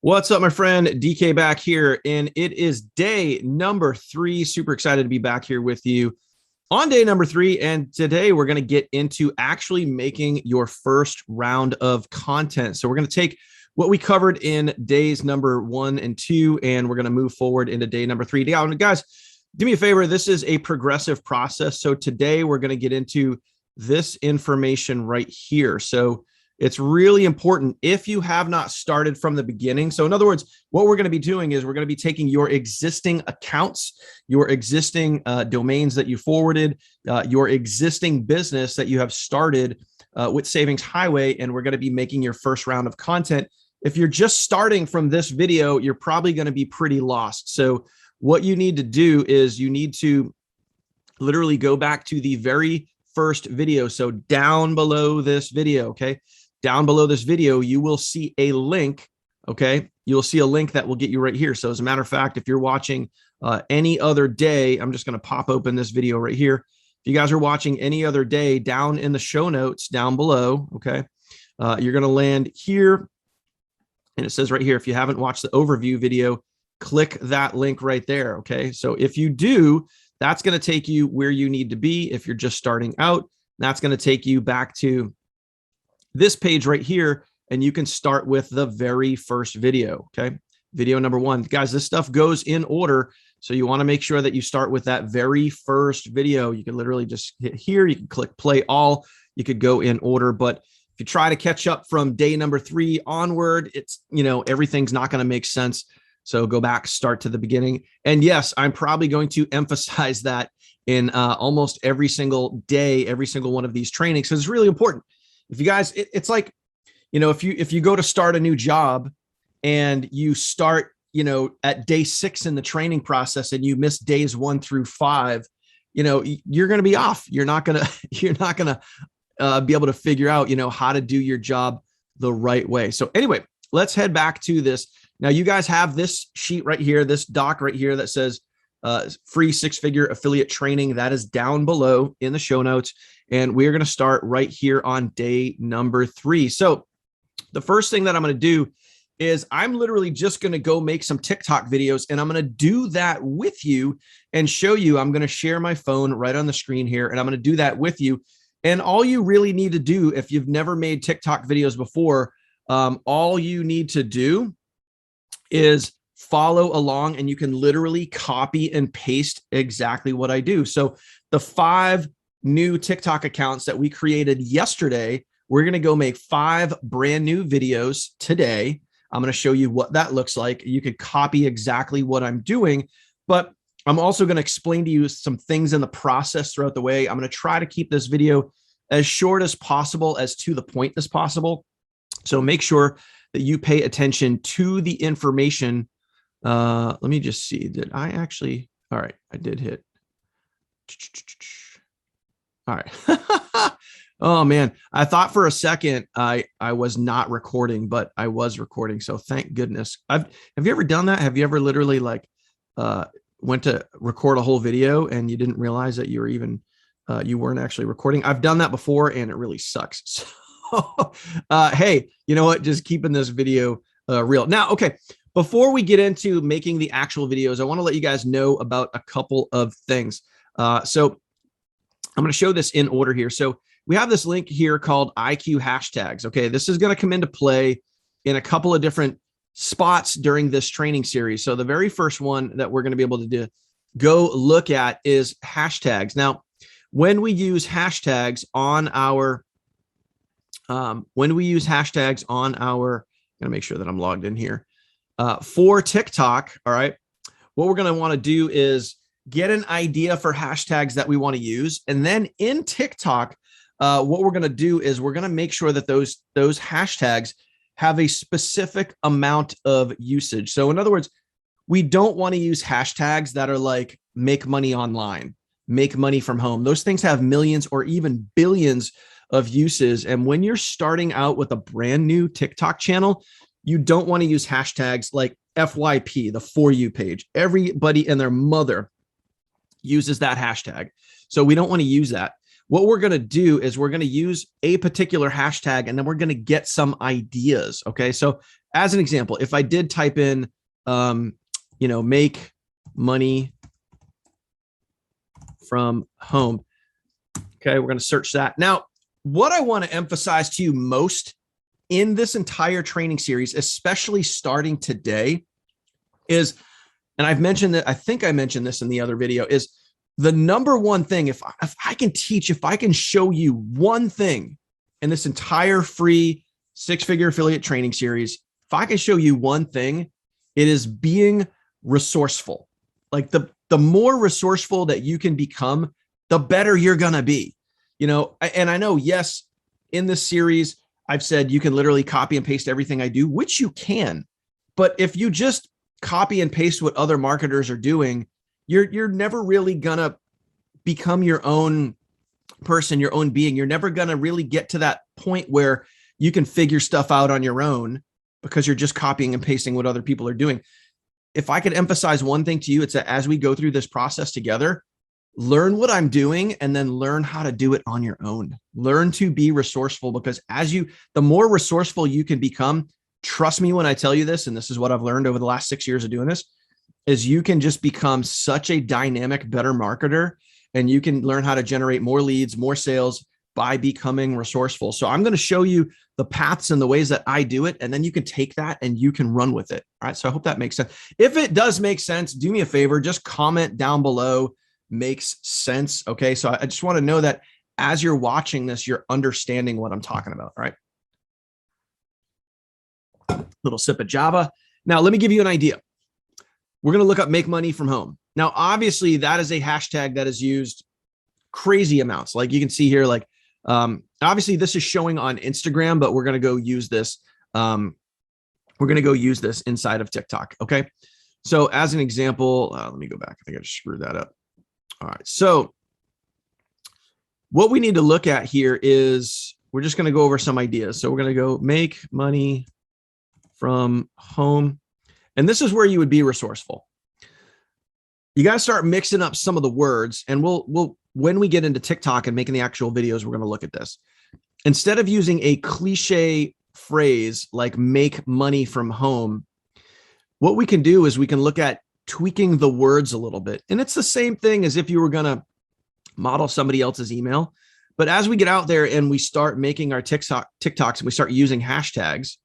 What's up, my friend? DK back here, and it is day number 3. Super excited to be back here with you on day number 3. And today we're going to get into actually making your first round of content. So we're going to take what we covered in days number 1 and 2, and we're going to move forward into day number 3. Now, guys, do me a favor. This is a progressive process. So today we're going to get into this information right here. So it's really important if you have not started from the beginning. So in other words, what we're going to be doing is we're going to be taking your existing accounts, your existing domains that you forwarded, your existing business that you have started with Savings Highway, and we're going to be making your first round of content. If you're just starting from this video, you're probably going to be pretty lost. So what you need to do is you need to literally go back to the very first video. So down below this video, okay? Down below this video, you will see a link, okay? You'll see a link that will get you right here. So as a matter of fact, if you're watching any other day, I'm just going to pop open this video right here. If you guys are watching any other day, down in the show notes down below, okay, you're going to land here. And it says right here, if you haven't watched the overview video, click that link right there, okay? So if you do, that's going to take you where you need to be. If you're just starting out, that's going to take you back to this page right here, and you can start with the very first video, okay? Video number 1. Guys, this stuff goes in order, so you want to make sure that you start with that very first video. You can literally just hit here, you can click play all, you could go in order, but if you try to catch up from day number 3 onward, it's, everything's not going to make sense. So go back, start to the beginning. And yes, I'm probably going to emphasize that in almost every single day, every single one of these trainings, because it's really important. If you guys, it's like, if you go to start a new job and you start, at day 6 in the training process and you miss days 1 through 5, you're going to be off. You're not going to be able to figure out, how to do your job the right way. So anyway, let's head back to this. Now you guys have this sheet right here, this doc right here that says free 6-figure affiliate training. That is down below in the show notes. And we're going to start right here on day number 3. So the first thing that I'm going to do is I'm literally just going to go make some TikTok videos, and I'm going to do that with you and show you. I'm going to share my phone right on the screen here, and I'm going to do that with you. And all you really need to do, if you've never made TikTok videos before, all you need to do is follow along, and you can literally copy and paste exactly what I do. So the 5 new TikTok accounts that we created yesterday, we're going to go make 5 brand new videos today. I'm going to show you what that looks like. You could copy exactly what I'm doing, but I'm also going to explain to you some things in the process throughout the way. I'm going to try to keep this video as short as possible, as to the point as possible. So make sure that you pay attention to the information. Let me just see. Did I actually? All right, I did hit. All right. Oh man, I thought for a second I was not recording, but I was recording. So thank goodness. Have you ever done that? Have you ever literally went to record a whole video and you didn't realize that you were even you weren't actually recording? I've done that before, and it really sucks. So hey, you know what? Just keeping this video real. Now, okay. Before we get into making the actual videos, I want to let you guys know about a couple of things. So I'm going to show this in order here. So we have this link here called IQ hashtags. Okay, this is going to come into play in a couple of different spots during this training series. So the very first one that we're going to be able to go look at is hashtags. Now, when we use hashtags on our, I'm going to make sure that I'm logged in here. For TikTok, all right, what we're going to want to do is get an idea for hashtags that we want to use. And then in TikTok, what we're going to do is we're going to make sure that those hashtags have a specific amount of usage. So in other words, we don't want to use hashtags that are like make money online, make money from home. Those things have millions or even billions of uses. And when you're starting out with a brand new TikTok channel, you don't want to use hashtags like FYP, the For You page. Everybody and their mother uses that hashtag. So we don't want to use that. What we're going to do is we're going to use a particular hashtag, and then we're going to get some ideas. Okay. So as an example, if I did type in, make money from home. Okay, we're going to search that. Now, what I want to emphasize to you most in this entire training series, especially starting today, is, and I've mentioned that, I think I mentioned this in the other video, is the number one thing, if I can show you one thing in this entire free 6-figure affiliate training series, if I can show you one thing, it is being resourceful. Like the more resourceful that you can become, the better you're going to be, and I know, yes, in this series, I've said you can literally copy and paste everything I do, which you can, but if you just copy and paste what other marketers are doing, you're never really going to become your own person, your own being. You're never going to really get to that point where you can figure stuff out on your own because you're just copying and pasting what other people are doing. If I could emphasize one thing to you, it's that as we go through this process together, learn what I'm doing and then learn how to do it on your own. Learn to be resourceful, because the more resourceful you can become, trust me when I tell you this, and this is what I've learned over the last 6 years of doing this, is you can just become such a dynamic, better marketer, and you can learn how to generate more leads, more sales by becoming resourceful. So I'm going to show you the paths and the ways that I do it, and then you can take that and you can run with it. All right. So I hope that makes sense. If it does make sense, do me a favor, just comment down below, makes sense. Okay. So I just want to know that as you're watching this, you're understanding what I'm talking about. All right. Little sip of Java. Now, let me give you an idea. We're going to look up make money from home. Now, obviously, that is a hashtag that is used crazy amounts. Like you can see here, obviously this is showing on Instagram, but we're going to go use this. We're going to go use this inside of TikTok. Okay. So as an example, let me go back. I think I just screwed that up. All right. So what we need to look at here is we're just going to go over some ideas. So we're going to go make money from home. And this is where you would be resourceful. You got to start mixing up some of the words, and we'll when we get into TikTok and making the actual videos, we're going to look at this. Instead of using a cliche phrase like make money from home, what we can do is we can look at tweaking the words a little bit. And it's the same thing as if you were going to model somebody else's email. But as we get out there and we start making our TikToks and we start using hashtags,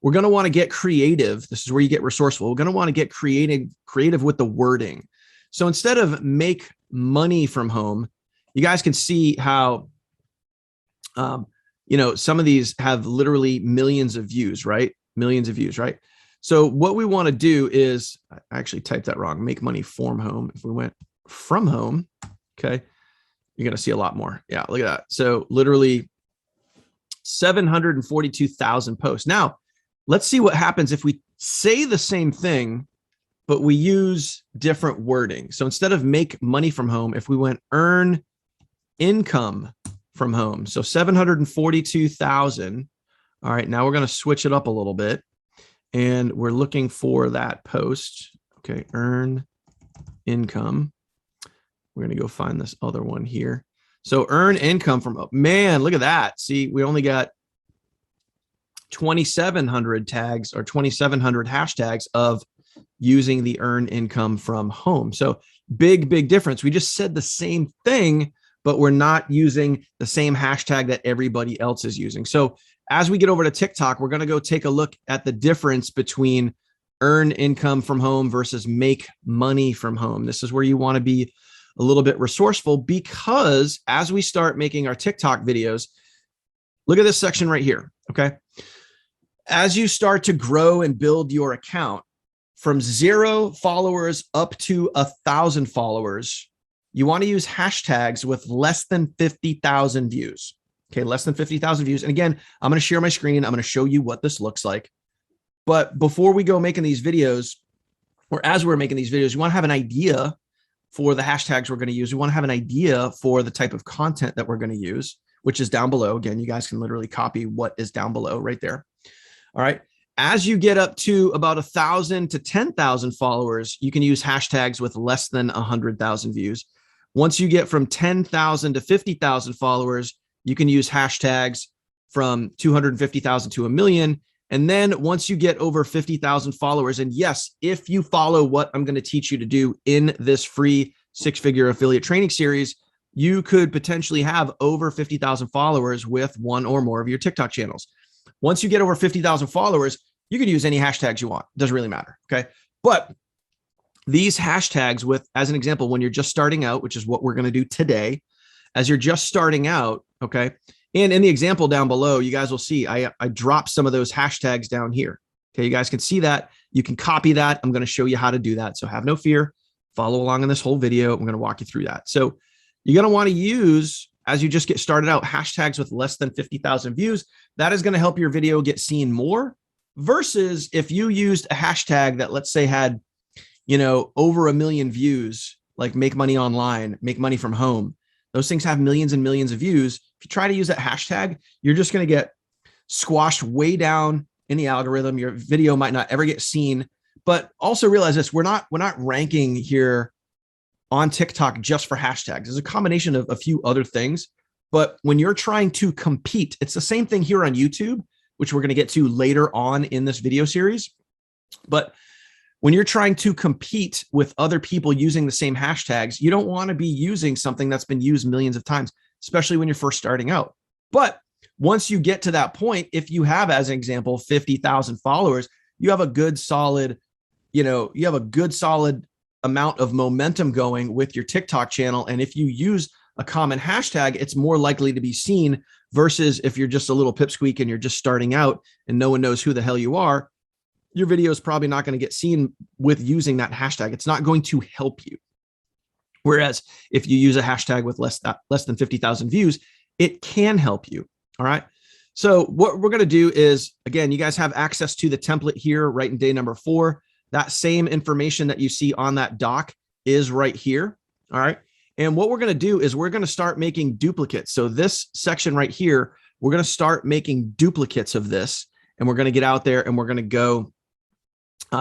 we're going to want to get creative. This is where you get resourceful. We're going to want to get creative with the wording. So instead of make money from home, you guys can see how, some of these have literally millions of views, right? Millions of views, right? So what we want to do is, I actually typed that wrong, make money from home. If we went from home, okay, you're going to see a lot more. Yeah, look at that. So literally 742,000 posts. Now, let's see what happens if we say the same thing, but we use different wording. So instead of make money from home, if we went earn income from home, so 742,000. All right, now we're going to switch it up a little bit. And we're looking for that post. Okay, earn income. We're going to go find this other one here. So earn income from, man, look at that. See, we only got 2,700 tags or 2,700 hashtags of using the earn income from home. So big difference. We just said the same thing, but we're not using the same hashtag that everybody else is using. So as we get over to TikTok, we're going to go take a look at the difference between earn income from home versus make money from home. This is where you want to be a little bit resourceful, because as we start making our TikTok videos, look at this section right here. Okay. As you start to grow and build your account from 0 followers up to 1,000 followers, you want to use hashtags with less than 50,000 views. Okay, less than 50,000 views. And again, I'm going to share my screen. I'm going to show you what this looks like. But before we go making these videos, or as we're making these videos, you want to have an idea for the hashtags we're going to use. We want to have an idea for the type of content that we're going to use, which is down below. Again, you guys can literally copy what is down below right there. All right. As you get up to about 1,000 to 10,000 followers, you can use hashtags with less than 100,000 views. Once you get from 10,000 to 50,000 followers, you can use hashtags from 250,000 to 1 million. And then once you get over 50,000 followers, and yes, if you follow what I'm going to teach you to do in this free 6-figure affiliate training series, you could potentially have over 50,000 followers with one or more of your TikTok channels. Once you get over 50,000 followers, you can use any hashtags you want. It doesn't really matter. Okay. But these hashtags with, as an example, when you're just starting out, which is what we're going to do today, as you're just starting out. Okay. And in the example down below, you guys will see I dropped some of those hashtags down here. Okay. You guys can see that. You can copy that. I'm going to show you how to do that. So have no fear. Follow along in this whole video. I'm going to walk you through that. So you're going to want to use, as you just get started out, hashtags with less than 50,000 views. That is going to help your video get seen more versus if you used a hashtag that, let's say, had, over 1 million views, like make money online, make money from home. Those things have millions and millions of views. If you try to use that hashtag, you're just going to get squashed way down in the algorithm. Your video might not ever get seen. But also realize this, we're not ranking here on TikTok just for hashtags. There's a combination of a few other things. But when you're trying to compete, it's the same thing here on YouTube, which we're going to get to later on in this video series. But when you're trying to compete with other people using the same hashtags, you don't want to be using something that's been used millions of times, especially when you're first starting out. But once you get to that point, if you have, as an example, 50,000 followers, you have a good solid, amount of momentum going with your TikTok channel. And if you use a common hashtag, it's more likely to be seen versus if you're just a little pipsqueak and you're just starting out and no one knows who the hell you are, your video is probably not going to get seen with using that hashtag. It's not going to help you. Whereas if you use a hashtag with less than 50,000 views, it can help you. All right. So what we're going to do is, again, you guys have access to the template here right in day number 4. That same information that you see on that doc is right here. All right. And what we're going to do is we're going to start making duplicates. So this section right here, we're going to start making duplicates of this, and we're going to get out there and we're going to go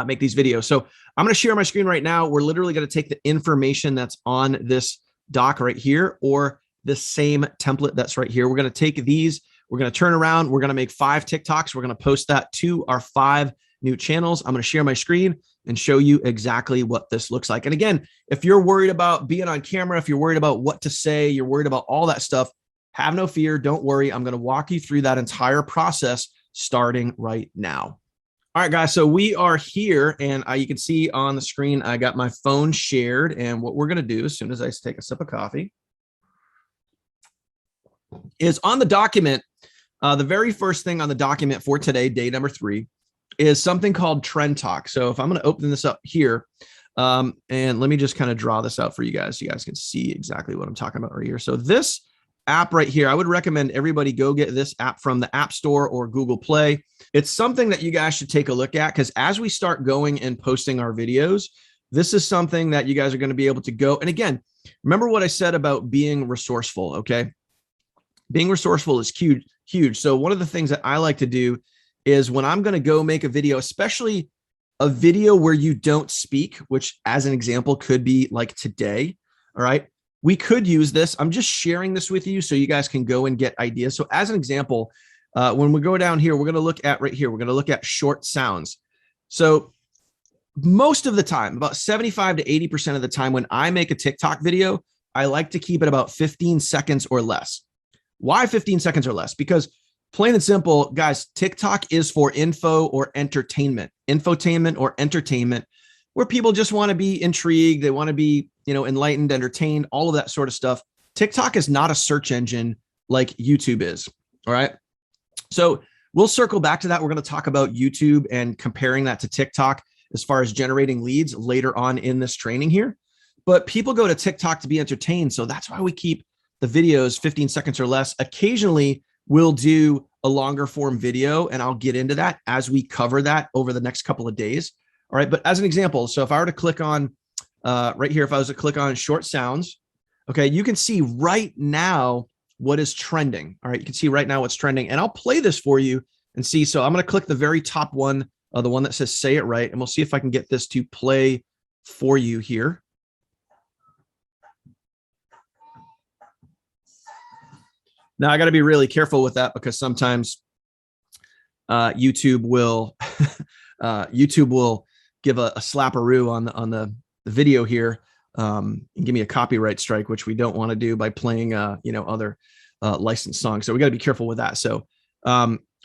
make these videos. So I'm going to share my screen right now. We're literally going to take the information that's on this doc right here, or the same template that's right here. We're going to take these, we're going to turn around, we're going to make 5 TikToks. We're going to post that to our 5 new channels. I'm going to share my screen and show you exactly what this looks like. And again, if you're worried about being on camera, if you're worried about what to say, you're worried about all that stuff, have no fear. Don't worry. I'm going to walk you through that entire process starting right now. All right, guys. So we are here, and you can see on the screen, I got my phone shared. And what we're going to do as soon as I take a sip of coffee is on the document. The very first thing on the document for today, day number 3, is something called TrendTalk. So if I'm going to open this up here, and let me just kind of draw this out for you guys so you guys can see exactly what I'm talking about right here. So this app right here, I would recommend everybody go get this app from the App Store or Google Play. It's something that you guys should take a look at, because as we start going and posting our videos, this is something that you guys are going to be able to go. And again, remember what I said about being resourceful. Okay. Being resourceful is huge. So one of the things that I like to do is when I'm going to go make a video, especially a video where you don't speak, which as an example could be like today. All right. We could use this. I'm just sharing this with you so you guys can go and get ideas. So as an example, when we go down here, we're going to look at right here, we're going to look at short sounds. So most of the time, about 75 to 80% of the time when I make a TikTok video, I like to keep it about 15 seconds or less. Why 15 seconds or less? Because plain and simple, guys, TikTok is for info or entertainment, infotainment or entertainment, where people just want to be intrigued. They want to be, enlightened, entertained, all of that sort of stuff. TikTok is not a search engine like YouTube is. All right. So we'll circle back to that. We're going to talk about YouTube and comparing that to TikTok as far as generating leads later on in this training here. But people go to TikTok to be entertained. So that's why we keep the videos 15 seconds or less. Occasionally, we'll do a longer form video, and I'll get into that as we cover that over the next couple of days. All right. But as an example, so if I were to click on right here, if I was to click on short sounds, okay, you can see right now what is trending. All right. You can see right now what's trending, and I'll play this for you and see. So I'm going to click the very top one, the one that says say it right. And we'll see if I can get this to play for you here. Now I got to be really careful with that because sometimes YouTube will YouTube will give a slapperoo on the video here, and give me a copyright strike, which we don't want to do by playing other licensed songs. So we got to be careful with that. So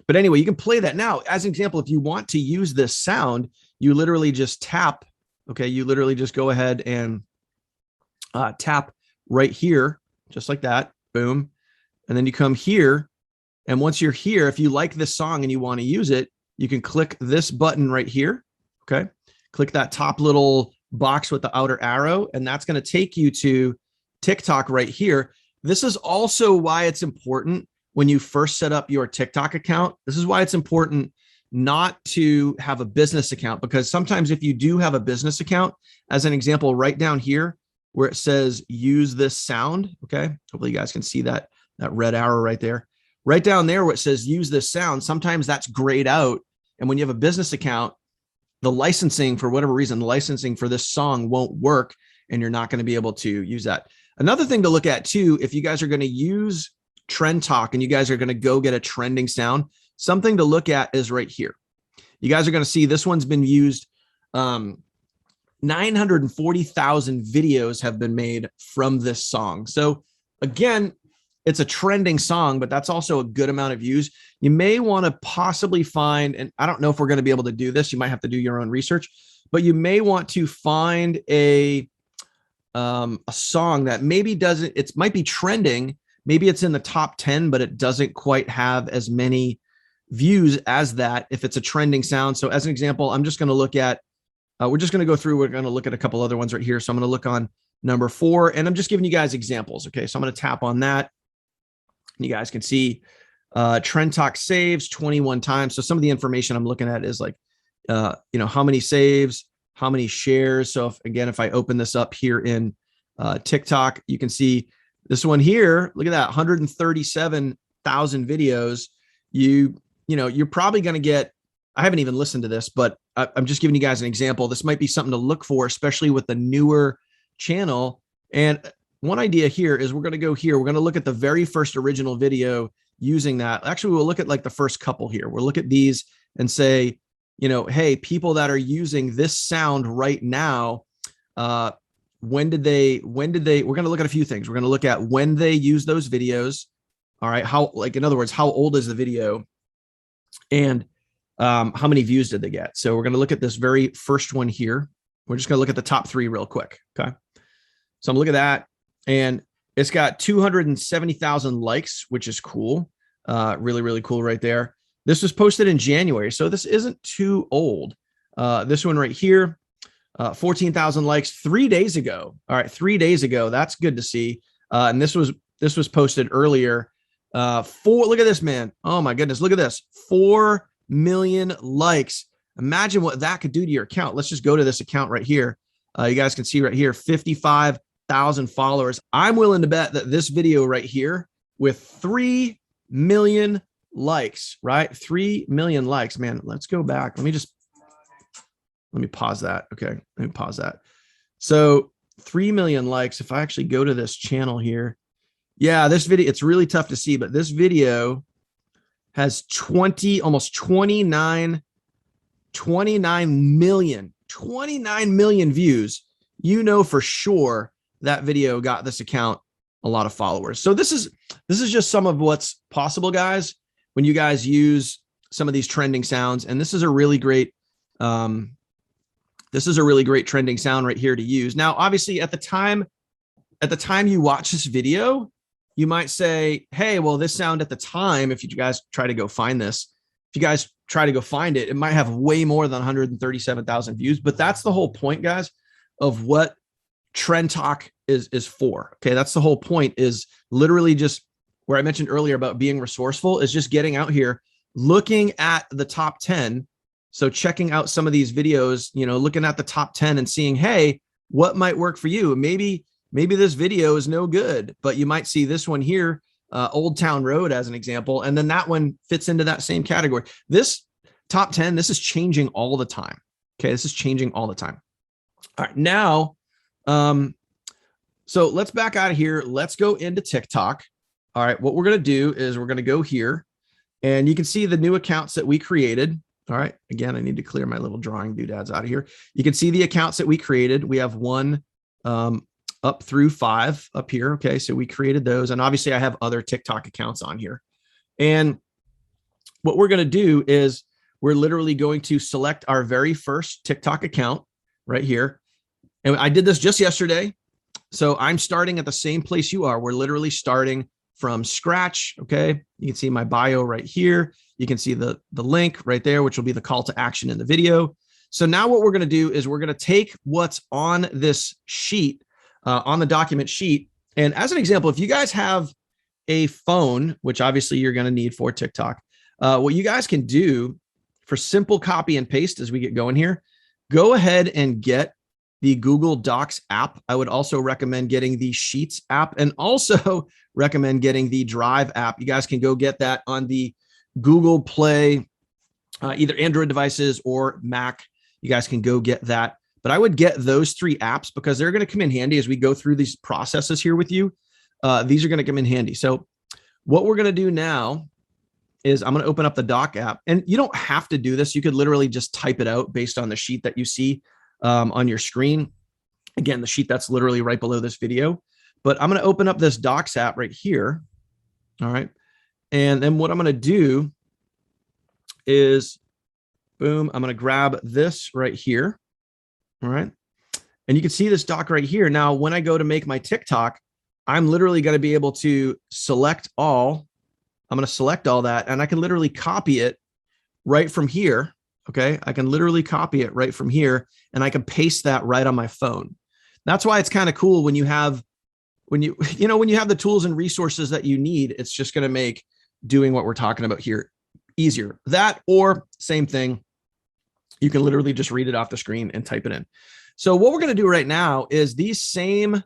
but anyway, you can play that. Now, as an example, if you want to use this sound, you literally just tap. Okay, you literally just go ahead and tap right here, just like that. Boom. And then you come here. And once you're here, if you like this song and you want to use it, you can click this button right here. Okay. Click that top little box with the outer arrow, and that's going to take you to TikTok right here. This is also why it's important when you first set up your TikTok account. This is why it's important not to have a business account, because sometimes if you do have a business account, as an example, right down here where it says use this sound. Okay. Hopefully you guys can see that red arrow right there. Right down there where it says use this sound, sometimes that's grayed out. And when you have a business account, the licensing, for whatever reason, the licensing for this song won't work, and you're not going to be able to use that. Another thing to look at too, if you guys are going to use TrendTalk and you guys are going to go get a trending sound, something to look at is right here. You guys are going to see this one's been used. 940,000 videos have been made from this song. So again, it's a trending song, but that's also a good amount of views. You may want to possibly find, and I don't know if we're going to be able to do this. You might have to do your own research, but you may want to find a song that maybe doesn't, it might be trending. Maybe it's in the top 10, but it doesn't quite have as many views as that if it's a trending sound. So as an example, I'm just going to look at, we're just going to go through, we're going to look at a couple other ones right here. So I'm going to look on number 4, and I'm just giving you guys examples. Okay. So I'm going to tap on that. You guys can see TrendTalk saves 21 times. So some of the information I'm looking at is like, how many saves, how many shares. So if I open this up here in TikTok, you can see this one here. Look at that, 137,000 videos. You're probably going to get, I haven't even listened to this, but I'm just giving you guys an example. This might be something to look for, especially with the newer channel. And one idea here is we're going to go here. We're going to look at the very first original video using that. Actually, we'll look at like the first couple here. We'll look at these and say, hey, people that are using this sound right now, when did they, we're going to look at a few things. We're going to look at when they use those videos. All right. In other words, how old is the video, and how many views did they get? So we're going to look at this very first one here. We're just going to look at the top 3 real quick. Okay. So I'm looking at that, and it's got 270,000 likes, which is cool. Really, really cool right there. This was posted in January, so this isn't too old. This one right here, 14,000 likes 3 days ago. All right, 3 days ago. That's good to see. And this was posted earlier. Look at this, man. Oh my goodness, look at this. 4 million likes. Imagine what that could do to your account. Let's just go to this account right here. You guys can see right here, 55,000 followers. I'm willing to bet that this video right here with 3 million likes, right? 3 million likes, man. Let's go back. Let me pause that. Okay. Let me pause that. So 3 million likes. If I actually go to this channel here, yeah, this video, it's really tough to see, but this video has almost 29 million views. For sure that video got this account a lot of followers. So this is just some of what's possible, guys, when you guys use some of these trending sounds. And this is a really great trending sound right here to use. Now, obviously at the time you watch this video, you might say, hey, well, this sound at the time, if you guys try to go find this, if you guys try to go find it, it might have way more than 137,000 views. But that's the whole point, guys, of what TrendTalk is for. Okay, that's the whole point, is literally just where I mentioned earlier about being resourceful, is just getting out here, looking at the top 10. So checking out some of these videos, looking at the top 10 and seeing, hey, what might work for you? Maybe this video is no good, but you might see this one here, Old Town Road as an example, and then that one fits into that same category. This top 10, this is changing all the time. Okay, this is changing all the time. All right, now, so let's back out of here. Let's go into TikTok. All right, what we're going to do is we're going to go here, And you can see the new accounts that we created. All right. Again, I need to clear my little drawing doodads out of here. You can see the accounts that we created. We have one up through 5 up here. Okay. So we created those. And obviously I have other TikTok accounts on here. And what we're going to do is we're literally going to select our very first TikTok account right here. And I did this just yesterday. So I'm starting at the same place you are. We're literally starting from scratch. Okay. You can see my bio right here. You can see the link right there, which will be the call to action in the video. So now what we're going to do is we're going to take what's on this sheet, on the document sheet. And as an example, if you guys have a phone, which obviously you're going to need for TikTok, what you guys can do for simple copy and paste as we get going here, go ahead and get the Google Docs app. I would also recommend getting the Sheets app and also recommend getting the Drive app. You guys can go get that on the Google Play, either Android devices or Mac. You guys can go get that. But I would get those 3 apps because they're going to come in handy as we go through these processes here with you. These are going to come in handy. So what we're going to do now is I'm going to open up the Doc app, and you don't have to do this. You could literally just type it out based on the sheet that you see on your screen. Again, the sheet that's literally right below this video, but I'm going to open up this Docs app right here. All right. And then what I'm going to do is boom, I'm going to grab this right here. All right. And you can see this doc right here. Now, when I go to make my TikTok, I'm literally going to be able to select all. I'm going to select all that, and I can literally copy it right from here. Okay. I can literally copy it right from here, and I can paste that right on my phone. That's why it's kind of cool when you have, when you have the tools and resources that you need, it's just going to make doing what we're talking about here easier. That, or same thing, you can literally just read it off the screen and type it in. So what we're going to do right now is these same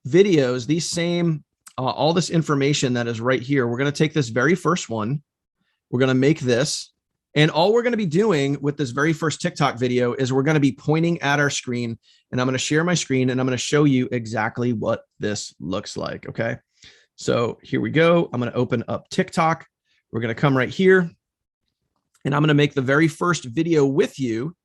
videos, these same, all this information that is right here, we're going to take this very first one, we're going to make this, and all we're going to be doing with this very first TikTok video is we're going to be pointing at our screen, and I'm going to share my screen, and I'm going to show you exactly what this looks like. Okay. So here we go. I'm going to open up TikTok. We're going to come right here, and I'm going to make the very first video with you.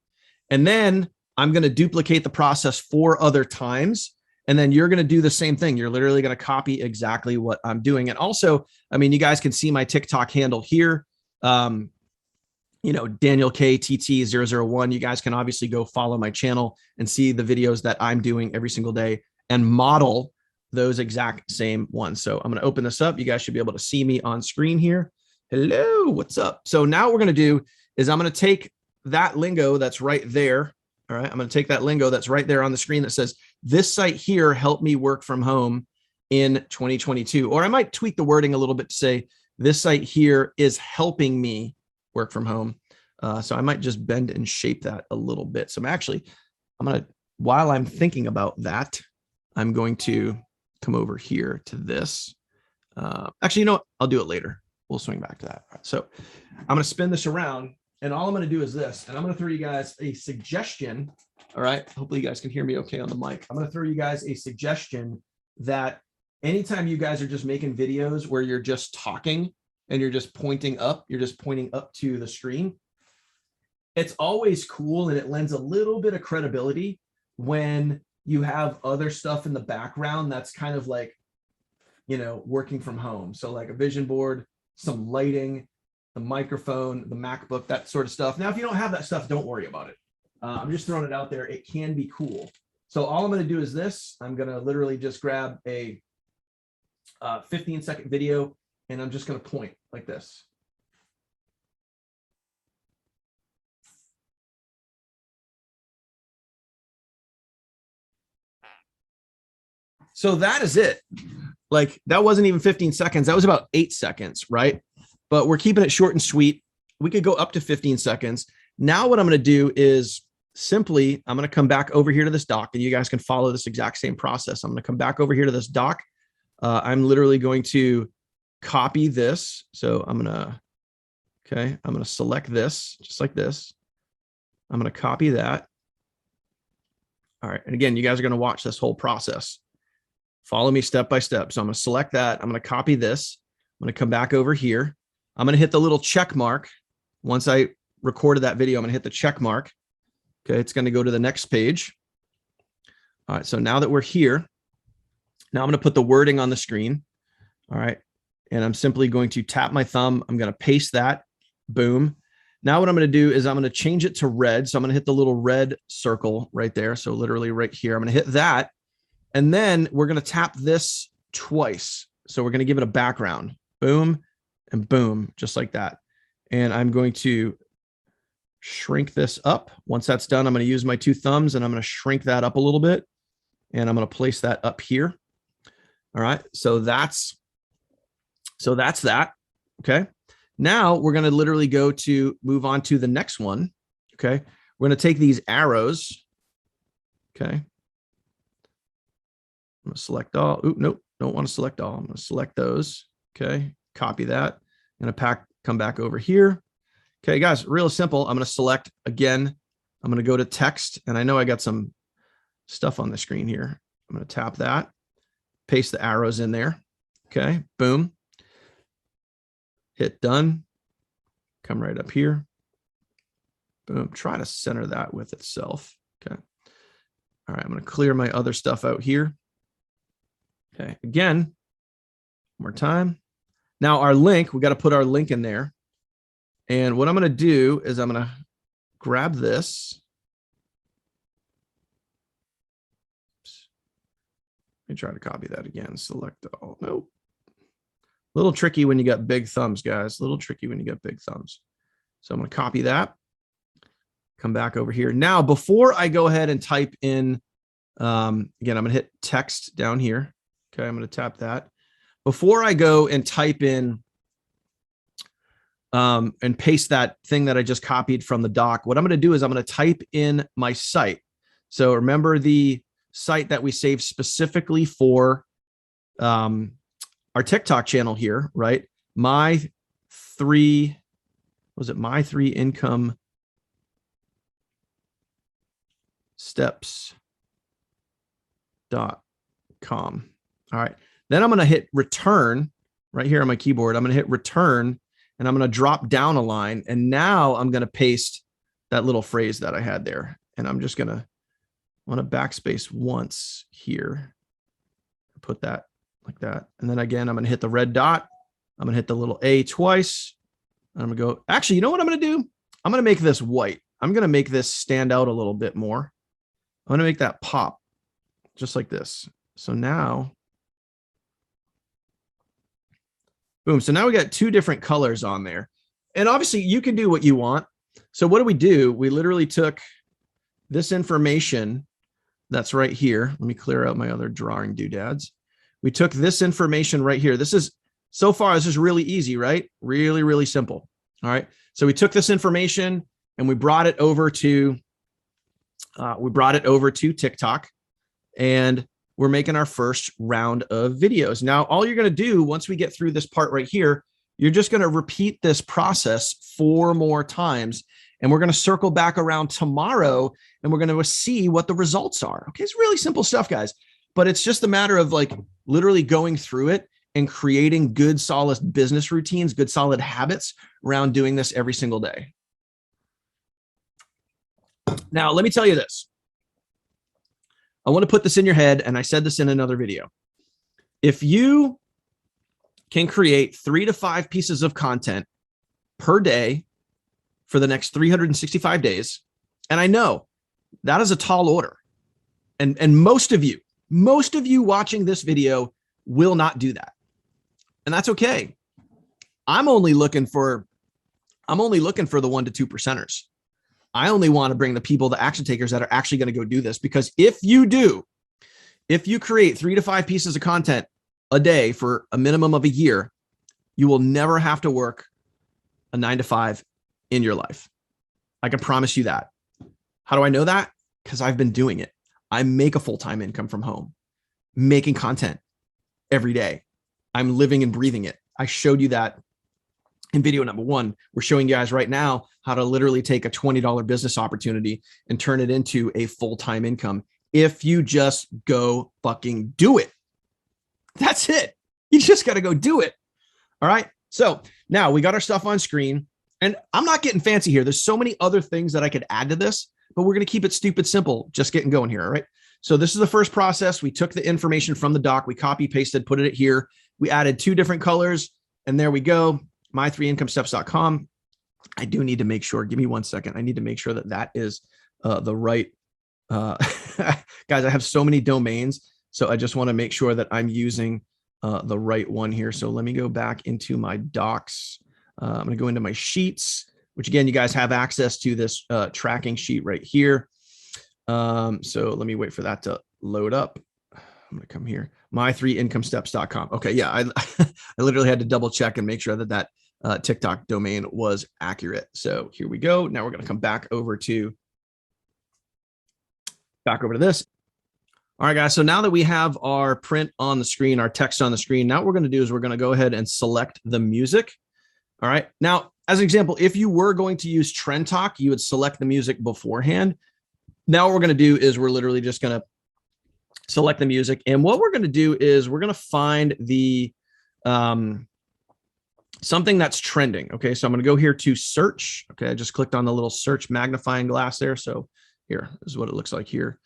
And then I'm going to duplicate the process 4 other times. And then you're going to do the same thing. You're literally going to copy exactly what I'm doing. And also, I mean, you guys can see my TikTok handle here. Daniel K TT001. You guys can obviously go follow my channel and see the videos that I'm doing every single day and model those exact same ones. So I'm going to open this up. You guys should be able to see me on screen here. Hello, what's up? So now what we're going to do is I'm going to take that lingo that's right there. All right. I'm going to take that lingo that's right there on the screen that says, this site here helped me work from home in 2022. Or I might tweak the wording a little bit to say, this site here is helping me work from home. So I might just bend and shape that a little bit. So while I'm thinking about that, I'm going to come over here to this. Actually, you know what? I'll do it later. We'll swing back to that. So I'm going to spin this around, and all I'm going to do is this, and I'm going to throw you guys a suggestion. All right. Hopefully you guys can hear me okay on the mic. I'm going to throw you guys a suggestion that anytime you guys are just making videos where you're just talking and you're just pointing up to the screen, it's always cool, and it lends a little bit of credibility when you have other stuff in the background that's kind of like, working from home. So like a vision board, some lighting, the microphone, the MacBook, that sort of stuff. Now, if you don't have that stuff, don't worry about it. I'm just throwing it out there. It can be cool. So all I'm going to do is this. I'm going to literally just grab a 15-second video, and I'm just going to point like this. So that is it. Like, that wasn't even 15 seconds. That was about 8 seconds, right? But we're keeping it short and sweet. We could go up to 15 seconds. Now what I'm going to do is simply, I'm going to come back over here to this doc, and you guys can follow this exact same process. I'm going to come back over here to this doc. I'm literally going to copy this. So I'm going to select this just like this. I'm going to copy that. All right. And again, you guys are going to watch this whole process. Follow me step by step. So I'm going to select that. I'm going to copy this. I'm going to come back over here. I'm going to hit the little check mark. Once I recorded that video, I'm going to hit the check mark. Okay, it's going to go to the next page. All right, so now that we're here, now I'm going to put the wording on the screen. All right, and I'm simply going to tap my thumb. I'm going to paste that. Boom. Now what I'm going to do is I'm going to change it to red. So I'm going to hit the little red circle right there. So literally right here, I'm going to hit that. And then we're going to tap this twice. So we're going to give it a background. Boom and boom, just like that. And I'm going to shrink this up. Once that's done, I'm going to use my two thumbs and I'm going to shrink that up a little bit. And I'm going to place that up here. All right. So that's that. Okay. Now we're going to literally move on to the next one. Okay. We're going to take these arrows. Okay. I'm going to select all. Oop, nope. Don't want to select all. I'm going to select those. Okay. Copy that. I'm going to come back over here. Okay, guys, real simple. I'm going to select again. I'm going to go to text, and I know I got some stuff on the screen here. I'm going to tap that, paste the arrows in there. Okay, boom. Hit done. Come right up here. Boom. Try to center that with itself. Okay. All right, I'm going to clear my other stuff out here. Okay, again, one more time. Now our link, we got to put our link in there. And what I'm going to do is I'm going to grab this. Oops. Let me try to copy that again. Select all. Nope. A little tricky when you got big thumbs, guys. A little tricky when you got big thumbs. So I'm going to copy that. Come back over here. Now, before I go ahead and type in, again, I'm going to hit text down here. Okay, I'm going to tap that. Before I go and type in and paste that thing that I just copied from the doc, what I'm going to do is I'm going to type in my site. So remember the site that we saved specifically for our TikTok channel here, right? My three income steps.com. All right. Then I'm going to hit return right here on my keyboard. I'm going to hit return and I'm going to drop down a line. And now I'm going to paste that little phrase that I had there. And I'm just going to want to backspace once here. Put that like that. And then again, I'm going to hit the red dot. I'm going to hit the little A twice. I'm going to go, actually, you know what I'm going to do? I'm going to make this white. I'm going to make this stand out a little bit more. I'm going to make that pop just like this. So now, boom. So now we got two different colors on there. And obviously you can do what you want. So what do? We literally took this information that's right here. Let me clear out my other drawing doodads. We took this information right here. This is, so far, this is really easy, right? Really, really simple. All right. So we took this information and we brought it over to TikTok, and we're making our first round of videos. Now, all you're going to do once we get through this part right here, you're just going to repeat this process 4 more times. And we're going to circle back around tomorrow and we're going to see what the results are. Okay. It's really simple stuff, guys, but it's just a matter of like literally going through it and creating good, solid business routines, good, solid habits around doing this every single day. Now, let me tell you this. I want to put this in your head, and I said this in another video. If you can create 3 to 5 pieces of content per day for the next 365 days, and I know that is a tall order, and most of you watching this video will not do that, and that's okay. I'm only looking for the 1 to 2 percenters. I only want to bring the people, the action takers that are actually going to go do this, because if you create 3 to 5 pieces of content a day for a minimum of a year, you will never have to work a 9 to 5 in your life. I can promise you that. How do I know that? Because I've been doing it. I make a full-time income from home, making content every day. I'm living and breathing it. I showed you that in video number 1. We're showing you guys right now how to literally take a $20 business opportunity and turn it into a full-time income if you just go fucking do it. That's it. You just got to go do it. All right. So now we got our stuff on screen, and I'm not getting fancy here. There's so many other things that I could add to this, but we're going to keep it stupid simple, just getting going here. All right. So this is the first process. We took the information from the doc, we copy pasted, put it here. We added 2 different colors, and there we go. my3incomesteps.com. I do need to make sure, give me 1 second. I need to make sure that that is the right, guys, I have so many domains. So I just want to make sure that I'm using the right one here. So let me go back into my docs. I'm going to go into my sheets, which again, you guys have access to this tracking sheet right here. So let me wait for that to load up. I'm going to come here, my3incomesteps.com. Okay. Yeah. I literally had to double check and make sure that that TikTok domain was accurate. So here we go. Now we're going to come back over to this. All right, guys. So now that we have our print on the screen, our text on the screen, now what we're going to do is we're going to go ahead and select the music. All right. Now, as an example, if you were going to use TrendTalk, you would select the music beforehand. Now what we're going to do is we're literally just going to select the music. And what we're going to do is we're going to find the something that's trending. Okay. So I'm going to go here to search. Okay. I just clicked on the little search magnifying glass there. So here is what it looks like here.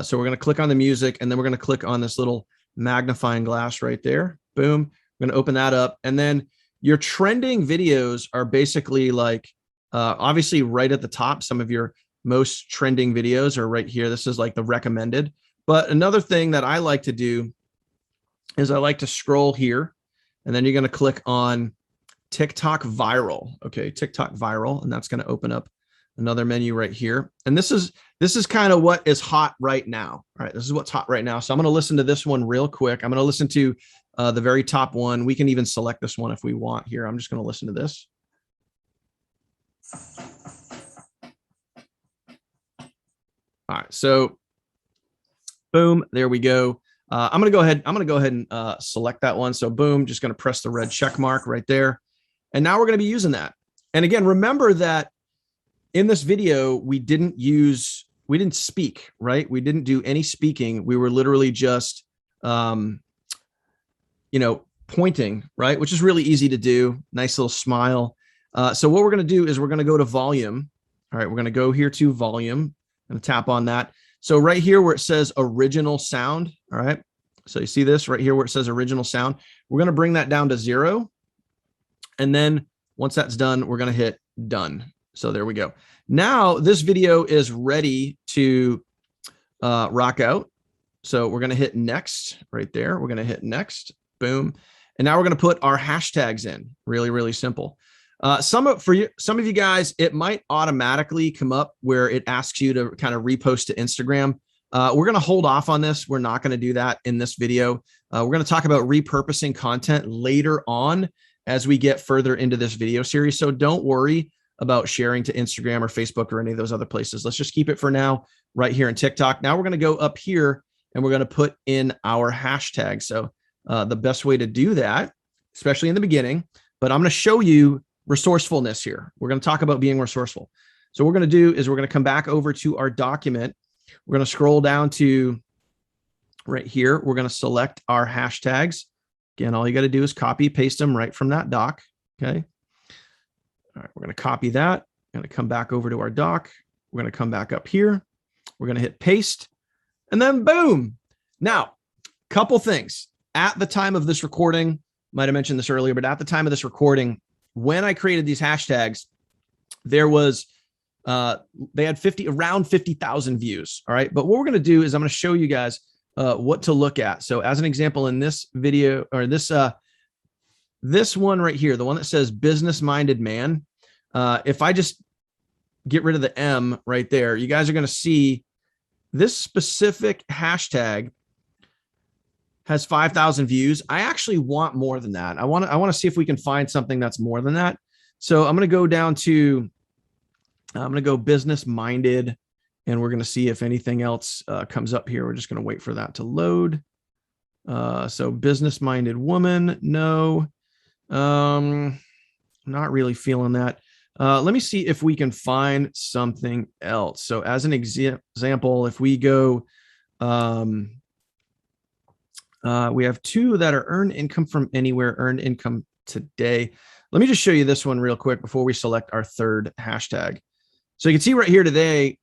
So we're going to click on the music, and then we're going to click on this little magnifying glass right there. Boom. We're going to open that up. And then your trending videos are basically like, obviously right at the top, some of your most trending videos are right here. This is like the recommended. But another thing that I like to do is I like to scroll here, and then you're going to click on TikTok viral. Okay. TikTok viral. And that's going to open up another menu right here. And this is kind of what is hot right now. All right. This is what's hot right now. So I'm going to listen to this one real quick. I'm going to listen to the very top one. We can even select this one if we want here. I'm just going to listen to this. All right. So boom, there we go. I'm going to go ahead and select that one. So boom, just going to press the red check mark right there. And now we're going to be using that. And again, remember that in this video, we didn't speak, right? We didn't do any speaking. We were literally just, pointing, right? Which is really easy to do. Nice little smile. So what we're going to do is we're going to go to volume. All right. We're going to go here to volume and tap on that. So right here where it says original sound. All right. So you see this right here where it says original sound, we're going to bring that down to 0. And then once that's done, we're going to hit done. So there we go. Now this video is ready to rock out. So we're going to hit next right there. We're going to hit next. Boom. And now we're going to put our hashtags in. Really, really simple. Some of you guys, it might automatically come up where it asks you to kind of repost to Instagram. We're going to hold off on this. We're not going to do that in this video. We're going to talk about repurposing content later on as we get further into this video series. So don't worry about sharing to Instagram or Facebook or any of those other places. Let's just keep it for now right here in TikTok. Now we're going to go up here and we're going to put in our hashtag. So the best way to do that, especially in the beginning, but I'm going to show you resourcefulness here. We're going to talk about being resourceful. So what we're going to do is we're going to come back over to our document. We're going to scroll down to right here. We're going to select our hashtags. Again, all you got to do is copy, paste them right from that doc. Okay. All right, we're going to copy that. Going to come back over to our doc. We're going to come back up here. We're going to hit paste, and then boom. Now, couple things. At the time of this recording, might have mentioned this earlier, but at the time of this recording, when I created these hashtags, there was they had around 50,000 views. All right, but what we're going to do is I'm going to show you guys what to look at. So as an example, in this video, or this one right here, the one that says business-minded man, if I just get rid of the M right there, you guys are going to see this specific hashtag has 5,000 views. I actually want more than that. I want to see if we can find something that's more than that. So I'm going to go down to, I'm going to go business-minded, and we're going to see if anything else comes up here. We're just going to wait for that to load. So business-minded woman, no. Not really feeling that. Let me see if we can find something else. So as an example, if we go, we have 2 that are earned income from anywhere, earned income today. Let me just show you this one real quick before we select our third hashtag. So you can see right here today,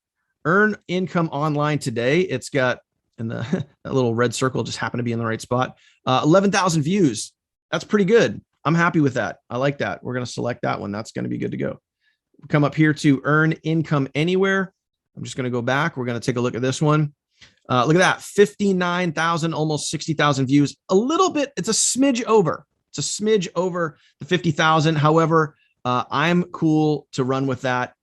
earn income online today. It's got, and that little red circle just happened to be in the right spot. 11,000 views. That's pretty good. I'm happy with that. I like that. We're going to select that one. That's going to be good to go. Come up here to earn income anywhere. I'm just going to go back. We're going to take a look at this one. Look at that. 59,000, almost 60,000 views. A little bit. It's a smidge over. It's a smidge over the 50,000. However, I'm cool to run with that.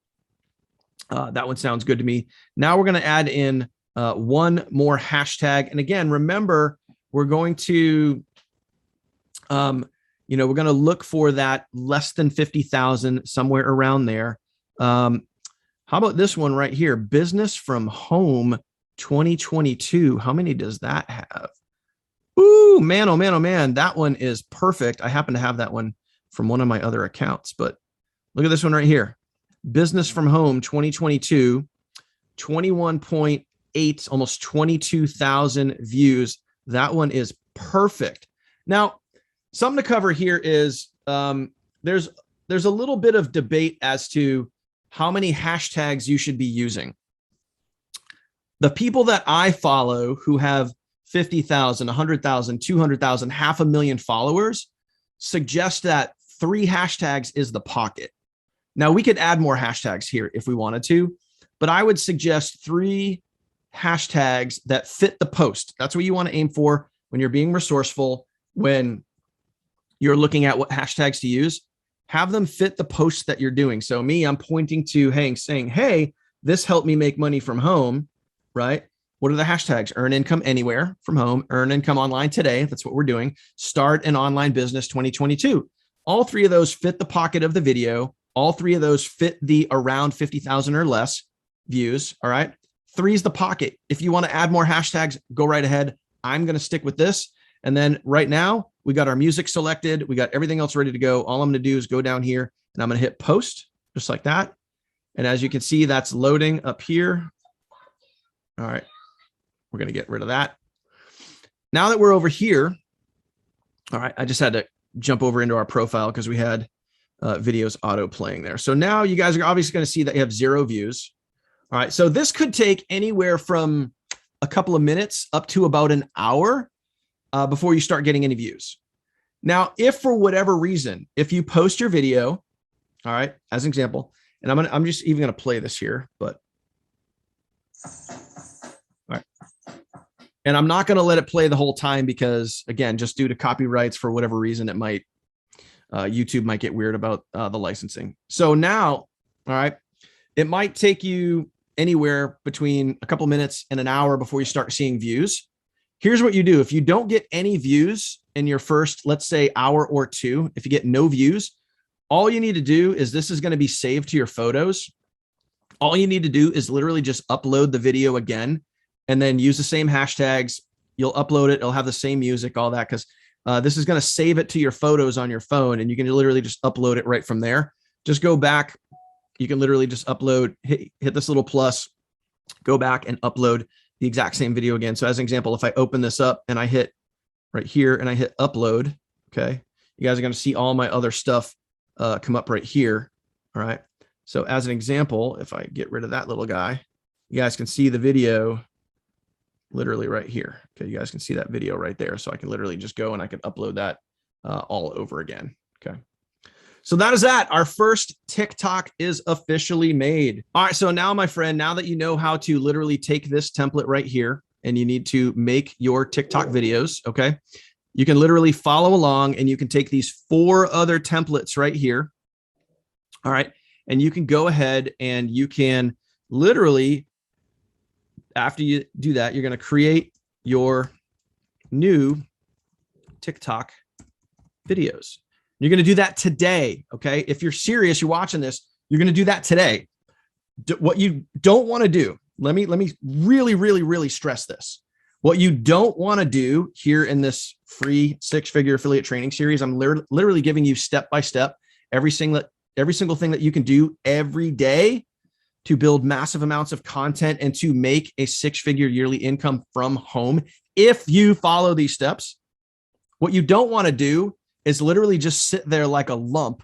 That one sounds good to me. Now we're going to add in one more hashtag. And again, remember, we're going to, we're going to look for that less than 50,000, somewhere around there. How about this one right here? Business from home 2022. How many does that have? Ooh, man, oh man, oh man. That one is perfect. I happen to have that one from one of my other accounts, but look at this one right here. Business from home 2022, 21.8, almost 22,000 views. That one is perfect. Now, something to cover here is there's a little bit of debate as to how many hashtags you should be using. The people that I follow who have 50,000, 100,000, 200,000, 500,000 followers suggest that 3 hashtags is the pocket. Now, we could add more hashtags here if we wanted to, but I would suggest 3 hashtags that fit the post. That's what you want to aim for when you're being resourceful, when you're looking at what hashtags to use. Have them fit the post that you're doing. So me, I'm pointing to saying, hey, this helped me make money from home, right? What are the hashtags? Earn income anywhere from home, earn income online today. That's what we're doing. Start an online business 2022. All 3 of those fit the pocket of the video. All 3 of those fit the around 50,000 or less views. All right. 3 is the pocket. If you want to add more hashtags, go right ahead. I'm going to stick with this. And then right now we got our music selected. We got everything else ready to go. All I'm going to do is go down here and I'm going to hit post just like that. And as you can see, that's loading up here. All right. We're going to get rid of that. Now that we're over here. All right. I just had to jump over into our profile because we had videos auto playing there. So now you guys are obviously going to see that you have 0 views. All right. So this could take anywhere from a couple of minutes up to about an hour before you start getting any views. Now, if for whatever reason, if you post your video, all right, as an example, and I'm just even going to play this here, but all right. And I'm not going to let it play the whole time because, again, just due to copyrights, for whatever reason, it might, YouTube might get weird about the licensing. So now, all right, it might take you anywhere between a couple minutes and an hour before you start seeing views. Here's what you do. If you don't get any views in your first, let's say, hour or 2, if you get no views, all you need to do is this is going to be saved to your photos. All you need to do is literally just upload the video again and then use the same hashtags. You'll upload it. It'll have the same music, all that, because this is going to save it to your photos on your phone, and you can literally just upload it right from there. Just go back. You can literally just upload, hit this little plus, go back and upload the exact same video again. So as an example, if I open this up and I hit right here and I hit upload, okay, you guys are going to see all my other stuff come up right here. All right. So as an example, if I get rid of that little guy, you guys can see the video literally right here. Okay. You guys can see that video right there. So I can literally just go and I can upload that all over again. Okay. So that is that. Our first TikTok is officially made. All right. So now, my friend, now that you know how to literally take this template right here and you need to make your TikTok videos, okay, you can literally follow along and you can take these 4 other templates right here. All right. And you can go ahead and you can literally, after you do that, you're going to create your new TikTok videos. You're going to do that today. Okay. If you're serious, you're watching this, you're going to do that today. What you don't want to do, let me really stress this. What you don't want to do here in this free 6-figure affiliate training series, I'm literally giving you step-by-step every single thing that you can do every day to build massive amounts of content and to make a 6-figure yearly income from home. If you follow these steps, what you don't want to do is literally just sit there like a lump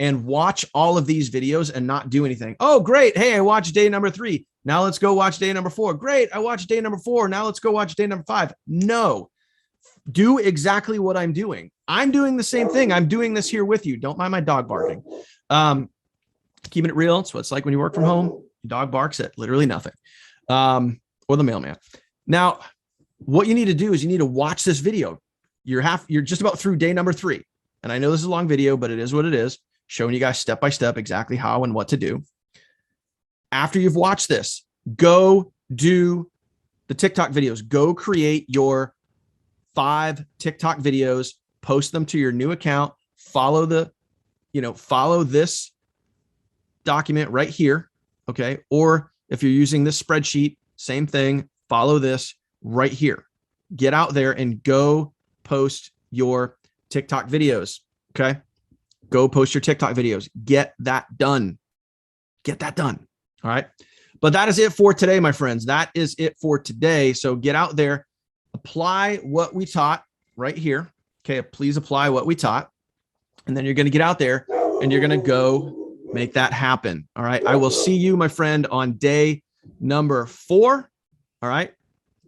and watch all of these videos and not do anything. Oh, great. Hey, I watched day number 3. Now let's go watch day number 4. Great. I watched day number 4. Now let's go watch day number 5. No, do exactly what I'm doing. I'm doing the same thing. I'm doing this here with you. Don't mind my dog barking. Keeping it real. It's what it's like when you work from home. Your dog barks at literally nothing. Or the mailman. Now, what you need to do is you need to watch this video. You're just about through day number 3. And I know this is a long video, but it is what it is, showing you guys step by step exactly how and what to do. After you've watched this, go do the TikTok videos. Go create your 5 TikTok videos, post them to your new account, follow this document right here. Okay. Or if you're using this spreadsheet, same thing, follow this right here. Get out there and go post your TikTok videos. Okay. Go post your TikTok videos. Get that done. Get that done. All right. But that is it for today, my friends. That is it for today. So get out there, apply what we taught right here. Okay. Please apply what we taught. And then you're going to get out there and you're going to go make that happen. All right. I will see you, my friend, on day number 4. All right.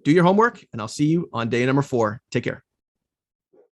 Do your homework and I'll see you on day number 4. Take care.